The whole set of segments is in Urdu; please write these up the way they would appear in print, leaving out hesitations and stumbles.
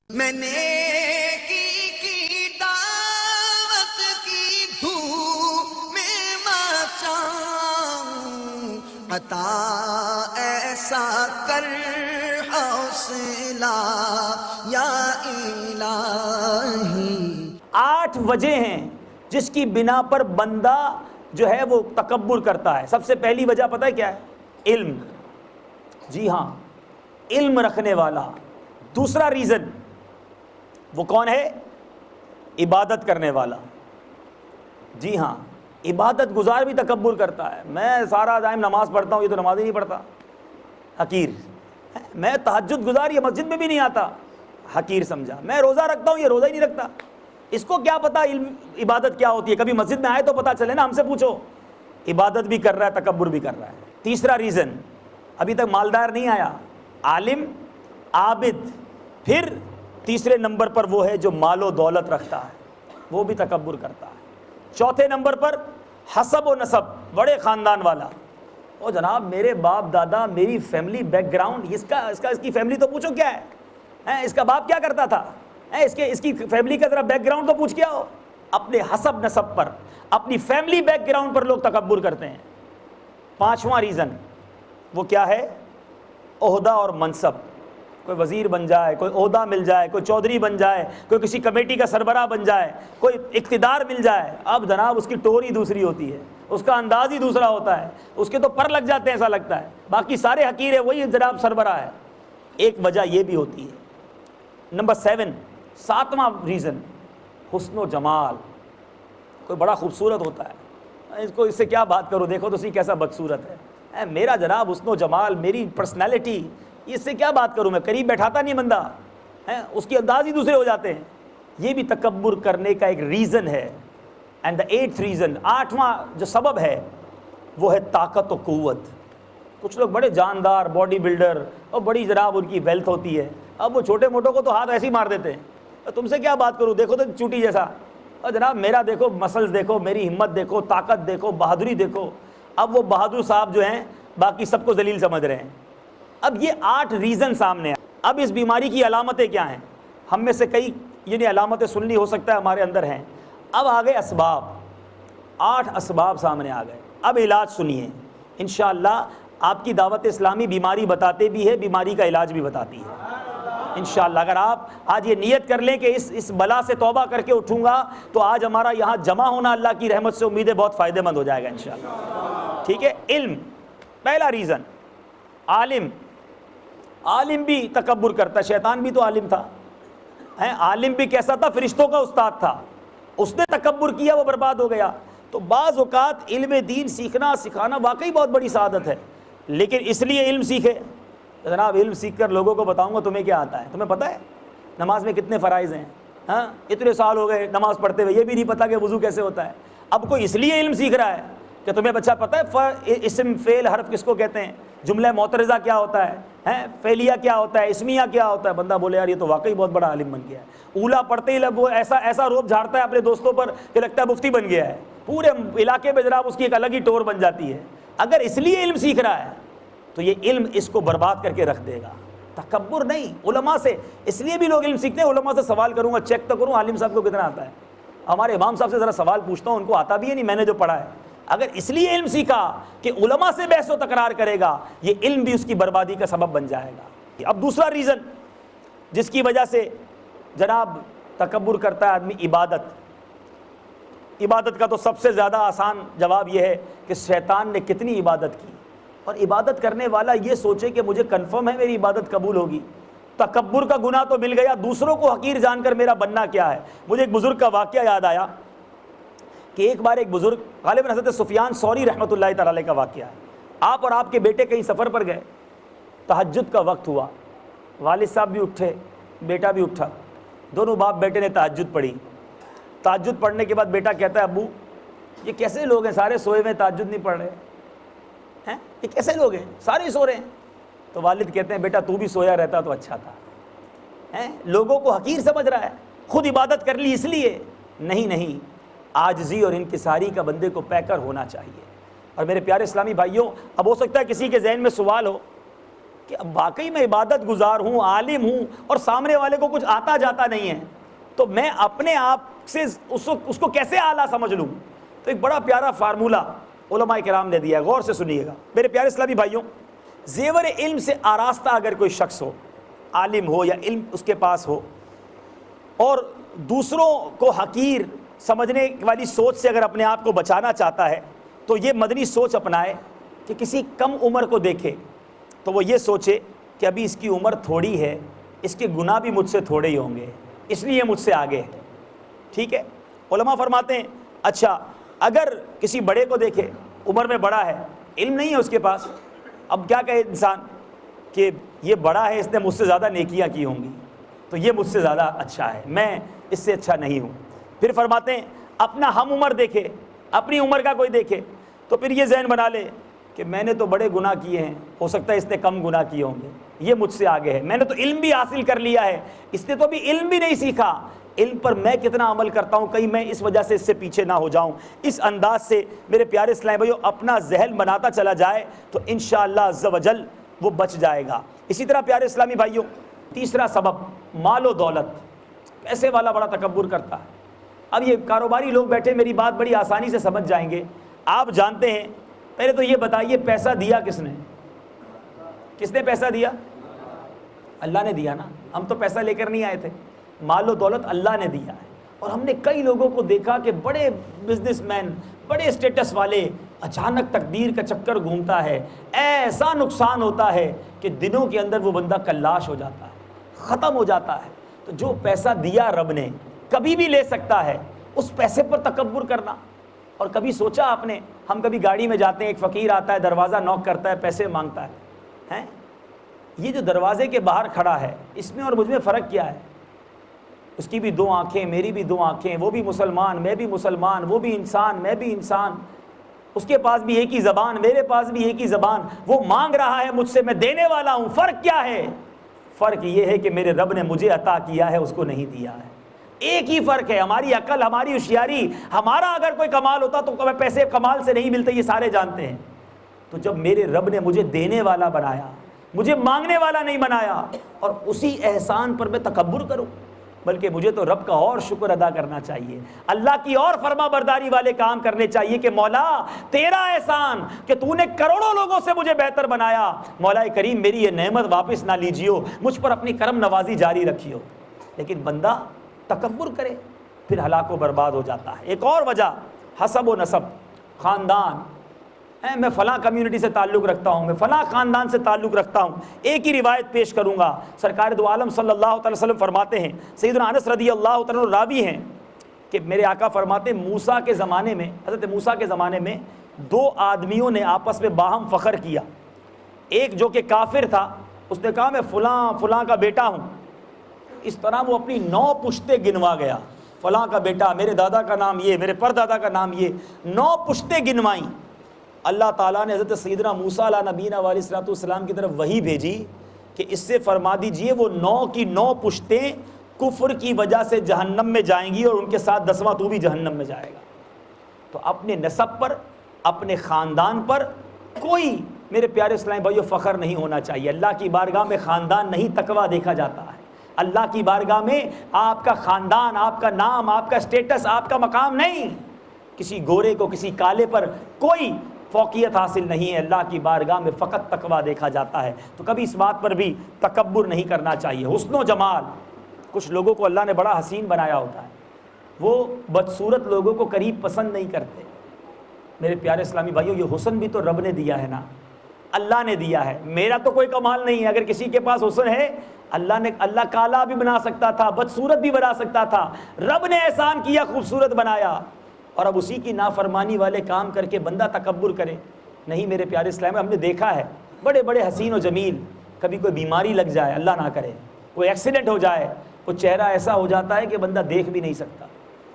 میں نیکی کی دعوت کی دھوم میں مچاؤں، عطا ایسا کر حوصلہ یا الہی۔ 8 وجہ ہیں جس کی بنا پر بندہ جو ہے وہ تکبر کرتا ہے۔ سب سے پہلی وجہ پتہ ہے کیا ہے؟ علم۔ جی ہاں، علم رکھنے والا۔ دوسرا ریزن وہ کون ہے؟ عبادت کرنے والا۔ جی ہاں، عبادت گزار بھی تکبر کرتا ہے۔ میں سارا دائم نماز پڑھتا ہوں، یہ تو نماز ہی نہیں پڑھتا، حقیر۔ میں تہجد گزار، یہ مسجد میں بھی نہیں آتا، حقیر سمجھا۔ میں روزہ رکھتا ہوں، یہ روزہ ہی نہیں رکھتا۔ اس کو کیا پتا علم عبادت کیا ہوتی ہے؟ کبھی مسجد میں آئے تو پتا چلے نا، ہم سے پوچھو۔ عبادت بھی کر رہا ہے، تکبر بھی کر رہا ہے۔ تیسرا ریزن، ابھی تک مالدار نہیں آیا، عالم، عابد، پھر تیسرے نمبر پر وہ ہے جو مال و دولت رکھتا ہے، وہ بھی تکبر کرتا ہے۔ چوتھے نمبر پر حسب و نسب، بڑے خاندان والا۔ او جناب، میرے باپ دادا، میری فیملی بیک گراؤنڈ، اس کی فیملی تو پوچھو کیا ہے، اس کا باپ کیا کرتا تھا، اس کی فیملی کا ذرا بیک گراؤنڈ تو پوچھ کیا ہو۔ اپنے حسب نسب پر، اپنی فیملی بیک گراؤنڈ پر لوگ تکبر کرتے ہیں۔ پانچواں ریزن وہ کیا ہے؟ عہدہ اور منصب۔ کوئی وزیر بن جائے، کوئی عہدہ مل جائے، کوئی چودھری بن جائے، کوئی کسی کمیٹی کا سربراہ بن جائے، کوئی اقتدار مل جائے، اب جناب اس کی ٹور ہی دوسری ہوتی ہے، اس کا انداز ہی دوسرا ہوتا ہے، اس کے تو پر لگ جاتے ہیں، ایسا لگتا ہے باقی سارے حقیر ہیں، وہی جناب سربراہ ہے۔ ایک وجہ یہ بھی ہوتی ہے۔ نمبر 7، ساتواں ریزن، حسن و جمال۔ کوئی بڑا خوبصورت ہوتا ہے، اس سے کیا بات کرو، دیکھو تو صحیح کیسا بدصورت ہے، میرا جناب حسن و جمال، میری پرسنالٹی، اس سے کیا بات کروں، میں قریب بیٹھاتا نہیں بندہ، اس کی انداز ہی دوسرے ہو جاتے ہیں۔ یہ بھی تکبر کرنے کا ایک ریزن ہے۔ اینڈ دا 8th ریزن، 8واں جو سبب ہے وہ ہے طاقت و قوت۔ کچھ لوگ بڑے جاندار، باڈی بلڈر، اور بڑی جناب ان کی ویلتھ ہوتی ہے، اب وہ چھوٹے موٹوں کو تو ہاتھ ایسے ہی مار دیتے ہیں، تم سے کیا بات کروں، دیکھو تو چوٹی جیسا، اور جناب میرا دیکھو مسلز دیکھو، میری ہمت دیکھو، طاقت دیکھو، بہادری دیکھو۔ اب وہ بہادر صاحب جو ہیں باقی سب کو ذلیل سمجھ رہے ہیں۔ اب یہ 8 ریزن سامنے ہیں۔ اب اس بیماری کی علامتیں کیا ہیں؟ ہم میں سے کئی یہ علامتیں سننی ہو سکتا ہے ہمارے اندر ہیں۔ اب آ گئے اسباب، 8 اسباب سامنے آ گئے۔ اب علاج سنیے، انشاءاللہ آپ کی دعوت اسلامی بیماری بتاتے بھی ہے، بیماری کا علاج بھی بتاتی ہے انشاءاللہ۔ اگر آپ آج یہ نیت کر لیں کہ اس بلا سے توبہ کر کے اٹھوں گا، تو آج ہمارا یہاں جمع ہونا اللہ کی رحمت سے امید ہے بہت فائدہ مند ہو جائے گا انشاءاللہ۔ ٹھیک ہے، علم پہلا ریزن۔ عالم بھی تکبر کرتا ہے، شیطان بھی تو عالم تھا، عالم بھی کیسا تھا؟ فرشتوں کا استاد تھا، اس نے تکبر کیا، وہ برباد ہو گیا۔ تو بعض اوقات علم دین سیکھنا سکھانا واقعی بہت بڑی سعادت ہے، لیکن اس لیے علم سیکھے۔ جناب علم سیکھ کر لوگوں کو بتاؤں گا تمہیں کیا آتا ہے، تمہیں پتہ ہے نماز میں کتنے فرائض ہیں؟ اتنے سال ہو گئے نماز پڑھتے ہوئے، یہ بھی نہیں پتہ کہ وضو کیسے ہوتا ہے۔ اب کوئی اس لیے علم سیکھ رہا ہے کہ تمہیں بچہ پتہ ہے اسم فعل حرف کس کو کہتے ہیں، جملہ معترضہ کیا ہوتا ہے، فعلیہ کیا ہوتا ہے، اسمیہ کیا ہوتا ہے۔ بندہ بولے یار یہ تو واقعی بہت بڑا عالم بن گیا ہے، اولا پڑھتے ہی وہ ایسا روب جھاڑتا ہے اپنے دوستوں پر کہ لگتا ہے مفتی بن گیا ہے، پورے علاقے میں جناب اس کی ایک الگ ہی ٹور بن جاتی ہے۔ اگر اس لیے علم سیکھ رہا ہے تو یہ علم اس کو برباد کر کے رکھ دے گا۔ تکبر نہیں، علماء سے، اس لیے بھی لوگ علم سیکھتے ہیں۔ علماء سے سوال کروں گا، چیک تو کروں عالم صاحب کو کتنا آتا ہے۔ ہمارے امام صاحب سے ذرا سوال پوچھتا ہوں، ان کو آتا بھی ہے نہیں، میں نے جو پڑھا ہے۔ اگر اس لیے علم سیکھا کہ علماء سے بحث و تکرار کرے گا، یہ علم بھی اس کی بربادی کا سبب بن جائے گا۔ اب دوسرا ریزن جس کی وجہ سے جناب تکبر کرتا ہے آدمی، عبادت کا تو سب سے زیادہ آسان جواب یہ ہے کہ شیطان نے کتنی عبادت کی، اور عبادت کرنے والا یہ سوچے کہ مجھے کنفرم ہے میری عبادت قبول ہوگی۔ تکبر کا گناہ تو مل گیا، دوسروں کو حقیر جان کر میرا بننا کیا ہے۔ مجھے ایک بزرگ کا واقعہ یاد آیا کہ ایک بار ایک بزرگ، غالباً حضرت سفیان ثوری رحمۃ اللہ تعالی علیہ کا واقعہ ہے، آپ اور آپ کے بیٹے کہیں سفر پر گئے، تہجد کا وقت ہوا، والد صاحب بھی اٹھے، بیٹا بھی اٹھا، دونوں باپ بیٹے نے تہجد پڑھی۔ تہجد پڑھنے کے بعد بیٹا کہتا ہے ابو یہ کیسے لوگ ہیں، سارے سوئے ہوئے تہجد نہیں پڑھ رہے ہیں، یہ کیسے لوگ ہیں، سارے سو رہے ہیں۔ تو والد کہتے ہیں بیٹا تو بھی سویا رہتا تو اچھا تھا، لوگوں کو حقیر سمجھ رہا ہے، خود عبادت کر لی اس لیے نہیں، عاجزی اور انکساری کا بندے کو پیکر ہونا چاہیے۔ اور میرے پیارے اسلامی بھائیوں، اب ہو سکتا ہے کسی کے ذہن میں سوال ہو کہ واقعی میں عبادت گزار ہوں، عالم ہوں، اور سامنے والے کو کچھ آتا جاتا نہیں ہے، تو میں اپنے آپ سے اس کو کیسے اعلیٰ سمجھ لوں؟ تو ایک بڑا پیارا فارمولہ علماء کرام نے دیا ہے، غور سے سنیے گا میرے پیارے اسلامی بھائیوں۔ زیور علم سے آراستہ اگر کوئی شخص ہو، عالم ہو یا علم اس کے پاس ہو، اور دوسروں کو حقیر سمجھنے والی سوچ سے اگر اپنے آپ کو بچانا چاہتا ہے، تو یہ مدنی سوچ اپنائے کہ کسی کم عمر کو دیکھے تو وہ یہ سوچے کہ ابھی اس کی عمر تھوڑی ہے، اس کے گناہ بھی مجھ سے تھوڑے ہی ہوں گے، اس لیے مجھ سے آگے ہے، ٹھیک ہے۔ علماء فرماتے ہیں اچھا اگر کسی بڑے کو دیکھے، عمر میں بڑا ہے، علم نہیں ہے اس کے پاس، اب کیا کہے انسان کہ یہ بڑا ہے، اس نے مجھ سے زیادہ نیکیاں کی ہوں گی، تو یہ مجھ سے زیادہ اچھا ہے، میں اس سے اچھا نہیں ہوں۔ پھر فرماتے ہیں اپنا ہم عمر دیکھے، اپنی عمر کا کوئی دیکھے، تو پھر یہ ذہن بنا لے کہ میں نے تو بڑے گناہ کیے ہیں، ہو سکتا ہے اس نے کم گناہ کیے ہوں گے، یہ مجھ سے آگے ہے، میں نے تو علم بھی حاصل کر لیا ہے، اس نے تو ابھی علم بھی نہیں سیکھا، علم پر میں کتنا عمل کرتا ہوں، کہیں میں اس وجہ سے اس سے پیچھے نہ ہو جاؤں۔ اس انداز سے میرے پیارے اسلام بھائیو اپنا ذہن بناتا چلا جائے تو انشاءاللہ عز و جل وہ بچ جائے گا۔ اسی طرح پیارے اسلامی بھائیوں، تیسرا سبب مال و دولت، پیسے والا بڑا تکبر کرتا ہے۔ اب یہ کاروباری لوگ بیٹھے میری بات بڑی آسانی سے سمجھ جائیں گے۔ آپ جانتے ہیں، پہلے تو یہ بتائیے پیسہ دیا کس نے؟ کس نے پیسہ دیا؟ اللہ نے دیا نا، ہم تو پیسہ لے کر نہیں آئے تھے، مال و دولت اللہ نے دیا ہے۔ اور ہم نے کئی لوگوں کو دیکھا کہ بڑے بزنس مین، بڑے اسٹیٹس والے، اچانک تقدیر کا چکر گھومتا ہے، ایسا نقصان ہوتا ہے کہ دنوں کے اندر وہ بندہ کلاش ہو جاتا ہے، ختم ہو جاتا ہے۔ تو جو پیسہ دیا رب نے کبھی بھی لے سکتا ہے، اس پیسے پر تکبر کرنا۔ اور کبھی سوچا آپ نے، ہم کبھی گاڑی میں جاتے ہیں، ایک فقیر آتا ہے، دروازہ نوک کرتا ہے، پیسے مانگتا ہے، یہ جو دروازے کے باہر کھڑا ہے، اس میں اور مجھ میں فرق کیا ہے؟ اس کی بھی دو آنکھیں، میری بھی دو آنکھیں، وہ بھی مسلمان، میں بھی مسلمان، وہ بھی انسان، میں بھی انسان، اس کے پاس بھی ایک ہی زبان، میرے پاس بھی ایک ہی زبان، وہ مانگ رہا ہے مجھ سے، میں دینے والا ہوں، فرق کیا ہے؟ فرق یہ ہے کہ میرے رب نے مجھے عطا کیا ہے، اس کو نہیں دیا ہے۔ ایک ہی فرق ہے، ہماری عقل، ہماری ہوشیاری، ہمارا اگر کوئی کمال ہوتا تو پیسے کمال سے نہیں ملتے، یہ سارے جانتے ہیں۔ تو جب میرے رب نے مجھے دینے والا بنایا، مجھے مانگنے والا نہیں بنایا، اور اسی احسان پر میں تکبر کروں، بلکہ مجھے تو رب کا اور شکر ادا کرنا چاہیے، اللہ کی اور فرما برداری والے کام کرنے چاہیے کہ مولا تیرا احسان کہ تو نے کروڑوں لوگوں سے مجھے بہتر بنایا، مولا کریم میری یہ نعمت واپس نہ لیجیو، مجھ پر اپنی کرم نوازی جاری رکھیو۔ لیکن بندہ تکبر کرے پھر ہلاک و برباد ہو جاتا ہے۔ ایک اور وجہ حسب و نسب، خاندان، میں فلاں کمیونٹی سے تعلق رکھتا ہوں، میں فلاں خاندان سے تعلق رکھتا ہوں۔ ایک ہی روایت پیش کروں گا، سرکار دو عالم صلی اللہ علیہ وسلم فرماتے ہیں، سیدنا انس رضی اللہ تعالیٰ عنہ راوی ہیں کہ میرے آقا فرماتے ہیں موسیٰ کے زمانے میں، حضرت موسیٰ کے زمانے میں دو آدمیوں نے آپس میں باہم فخر کیا۔ ایک جو کہ کافر تھا، اس نے کہا میں فلاں فلاں کا بیٹا ہوں، اس طرح وہ اپنی 9 پشتیں گنوا گیا، فلاں کا بیٹا، میرے دادا کا نام یہ، میرے پردادا کا نام یہ، 9 پشتیں گنوائیں۔ اللہ تعالیٰ نے حضرت سیدنا موسیٰ علیہ نبینا علیہ الصلوۃ والسلام کی طرف وحی بھیجی کہ اس سے فرما دیجئے وہ 9 کی 9 پشتیں کفر کی وجہ سے جہنم میں جائیں گی، اور ان کے ساتھ 10واں تو بھی جہنم میں جائے گا۔ تو اپنے نسب پر، اپنے خاندان پر کوئی میرے پیارے اسلامی بھائیو فخر نہیں ہونا چاہیے۔ اللہ کی بارگاہ میں خاندان نہیں تقویٰ دیکھا جاتا ہے، اللہ کی بارگاہ میں آپ کا خاندان، آپ کا نام، آپ کا اسٹیٹس، آپ کا مقام نہیں، کسی گورے کو کسی کالے پر کوئی فوقیت حاصل نہیں ہے، اللہ کی بارگاہ میں فقط تقویٰ دیکھا جاتا ہے۔ تو کبھی اس بات پر بھی تکبر نہیں کرنا چاہیے۔ حسن و جمال، کچھ لوگوں کو اللہ نے بڑا حسین بنایا ہوتا ہے، وہ بدصورت لوگوں کو قریب پسند نہیں کرتے۔ میرے پیارے اسلامی بھائیو، یہ حسن بھی تو رب نے دیا ہے نا، اللہ نے دیا ہے، میرا تو کوئی کمال نہیں ہے۔ اگر کسی کے پاس حسن ہے، اللہ کالا بھی بنا سکتا تھا، بدصورت بھی بنا سکتا تھا، رب نے احسان کیا، خوبصورت بنایا، اور اب اسی کی نافرمانی والے کام کر کے بندہ تکبر کرے۔ نہیں میرے پیارے اسلام، ہم نے دیکھا ہے بڑے بڑے حسین و جمیل، کبھی کوئی بیماری لگ جائے، اللہ نہ کرے، کوئی ایکسیڈنٹ ہو جائے، وہ چہرہ ایسا ہو جاتا ہے کہ بندہ دیکھ بھی نہیں سکتا۔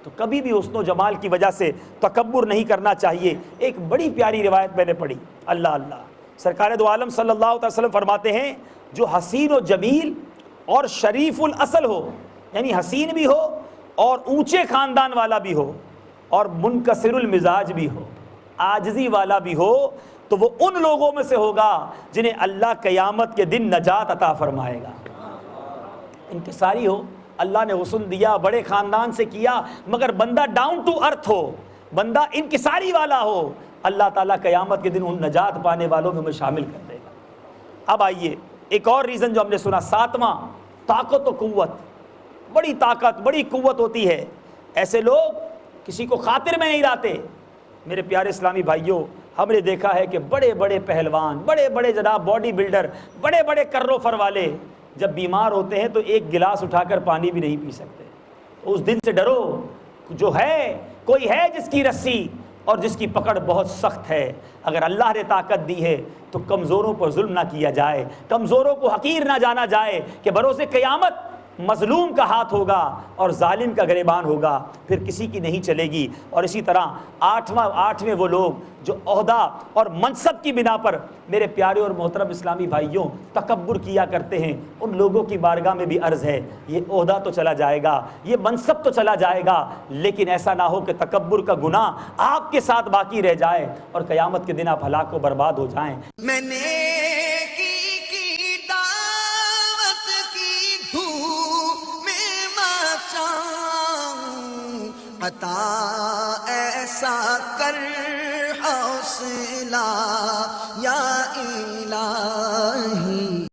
تو کبھی بھی حسن و جمال کی وجہ سے تکبر نہیں کرنا چاہیے۔ ایک بڑی پیاری روایت میں نے پڑھی، اللہ اللہ، سرکار دو عالم صلی اللہ علیہ وسلم فرماتے ہیں جو حسین و جمیل اور شریف الاصل ہو، یعنی حسین بھی ہو اور اونچے خاندان والا بھی ہو اور منکسر المزاج بھی ہو، عاجزی والا بھی ہو تو وہ ان لوگوں میں سے ہوگا جنہیں اللہ قیامت کے دن نجات عطا فرمائے گا۔ انکساری ہو، اللہ نے حسن دیا، بڑے خاندان سے کیا، مگر بندہ ڈاؤن ٹو ارتھ ہو، بندہ انکساری والا ہو، اللہ تعالیٰ قیامت کے دن ان نجات پانے والوں میں شامل کر دے گا۔ اب آئیے ایک اور ریزن جو ہم نے سنا، ساتواں، طاقت و قوت۔ بڑی طاقت، بڑی قوت ہوتی ہے، ایسے لوگ کسی کو خاطر میں نہیں لاتے۔ میرے پیارے اسلامی بھائیوں، ہم نے دیکھا ہے کہ بڑے بڑے پہلوان، بڑے بڑے جناب باڈی بلڈر، بڑے بڑے کر و فر والے جب بیمار ہوتے ہیں تو ایک گلاس اٹھا کر پانی بھی نہیں پی سکتے۔ اس دن سے ڈرو، جو ہے کوئی ہے جس کی رسی اور جس کی پکڑ بہت سخت ہے۔ اگر اللہ نے طاقت دی ہے تو کمزوروں پر ظلم نہ کیا جائے، کمزوروں کو حقیر نہ جانا جائے کہ بروز قیامت مظلوم کا ہاتھ ہوگا اور ظالم کا گریبان ہوگا، پھر کسی کی نہیں چلے گی۔ اور اسی طرح آٹھویں وہ لوگ جو عہدہ اور منصب کی بنا پر میرے پیارے اور محترم اسلامی بھائیوں تکبر کیا کرتے ہیں، ان لوگوں کی بارگاہ میں بھی عرض ہے، یہ عہدہ تو چلا جائے گا، یہ منصب تو چلا جائے گا، لیکن ایسا نہ ہو کہ تکبر کا گناہ آپ کے ساتھ باقی رہ جائے اور قیامت کے دن آپ ہلاک و برباد ہو جائیں۔ میں نے کی دعوت کی دھوم میں مچاؤں، عطا ایسا کر حوصلہ یا الہی۔